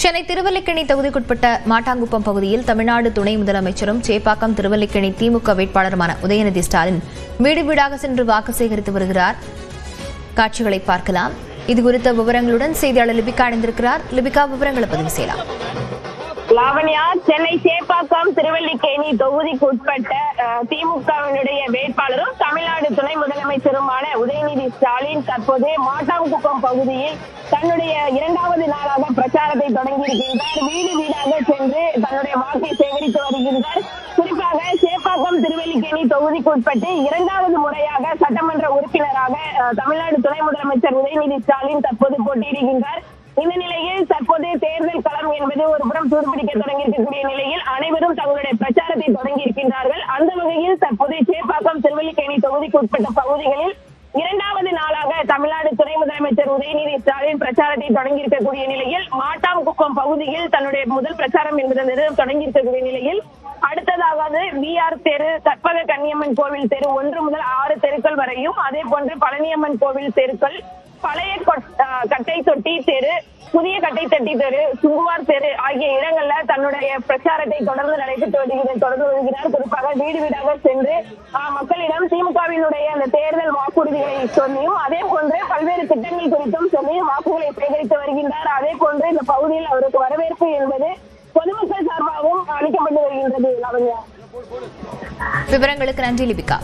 சென்னை திருவல்லிக்கேணி தொகுதிக்குட்பட்ட மாட்டாங்குப்பம் பகுதியில் தமிழ்நாடு துணை முதலமைச்சரும் சேப்பாக்கம் திருவல்லிக்கேணி திமுக வேட்பாளருமான உதயநிதி ஸ்டாலின் வீடு வீடாக சென்று வாக்கு சேகரித்து வருகிறார். காட்சிகளை பார்க்கலாம். இதுகுறித்த விவரங்களுடன் செய்தியாளர் லிபிகா இணைந்திருக்கிறார். லிபிகா, விவரங்களை பதிவு செய்யலாம். லாவண்யா, சென்னை சேப்பாக்கம் திருவல்லிக்கேணி தொகுதிக்கு உட்பட்ட திமுகவினுடைய வேட்பாளரும் தமிழ்நாடு துணை முதலமைச்சருமான உதயநிதி ஸ்டாலின் தற்போது மாட்டாங்குப்பம் பகுதியில் தன்னுடைய இரண்டாவது நாளாக பிரச்சாரத்தை தொடங்கியிருக்கின்றார். வீடு வீடாக சென்று தன்னுடைய வாக்கை சேகரித்து வருகின்றார். குறிப்பாக சேப்பாக்கம் திருவல்லிக்கேணி தொகுதிக்கு உட்பட்டு இரண்டாவது முறையாக சட்டமன்ற உறுப்பினராக தமிழ்நாடு துணை முதலமைச்சர் உதயநிதி ஸ்டாலின் தற்போது போட்டியிடுகின்றார். இந்த நிலையில் தற்போதைய தேர்தல் களம் என்பது ஒரு புறம் சூடுபிடிக்க தொடங்கியிருக்கக்கூடிய நிலையில் அனைவரும் தங்களுடைய பிரச்சாரத்தை தொடங்கி இருக்கின்றார்கள். அந்த வகையில் தற்போதைய சேப்பாக்கம் திருவல்லிக்கேணி தொகுதிக்கு உட்பட்ட பகுதிகளில் இரண்டாவது நாளாக தமிழ்நாடு துணை முதலமைச்சர் உதயநிதி ஸ்டாலின் பிரச்சாரத்தை தொடங்கி இருக்கக்கூடிய நிலையில் மாட்டாங்குப்பம் பகுதியில் தன்னுடைய முதல் பிரச்சாரம் என்பது தொடங்கி இருக்கக்கூடிய நிலையில் அடுத்ததாவது விஆர் தெரு, கற்பக கன்னியம்மன் கோவில் தெரு 1 முதல் 6 தெருக்கள் வரையும், அதே போன்று பழனியம்மன் கோவில் தெருக்கள், பழைய கட்டை தொட்டி தெரு, புதிய கட்டை தொட்டி தெரு, சுங்குவார் தெரு ஆகிய இடங்கள்ல தன்னுடைய பிரச்சாரத்தை தொடர்ந்து நடைபெற்று வருகிறார். குறிப்பாக வீடு வீடாக சென்று மக்களிடம் திமுகவினுடைய அந்த தேர்தல் வாக்குறுதிகளை சொல்லியும், அதே போன்று பல்வேறு திட்டங்கள் குறித்தும் சொல்லி வாக்குகளை சேகரித்து வருகின்றார். அதே போன்று இந்த பகுதியில் அவருக்கு வரவேற்பு என்பது பொதுமக்கள் சார்பாகவும் அளிக்கப்பட்டு வருகின்றது. விவரங்களுக்கு நன்றி லிபிகா.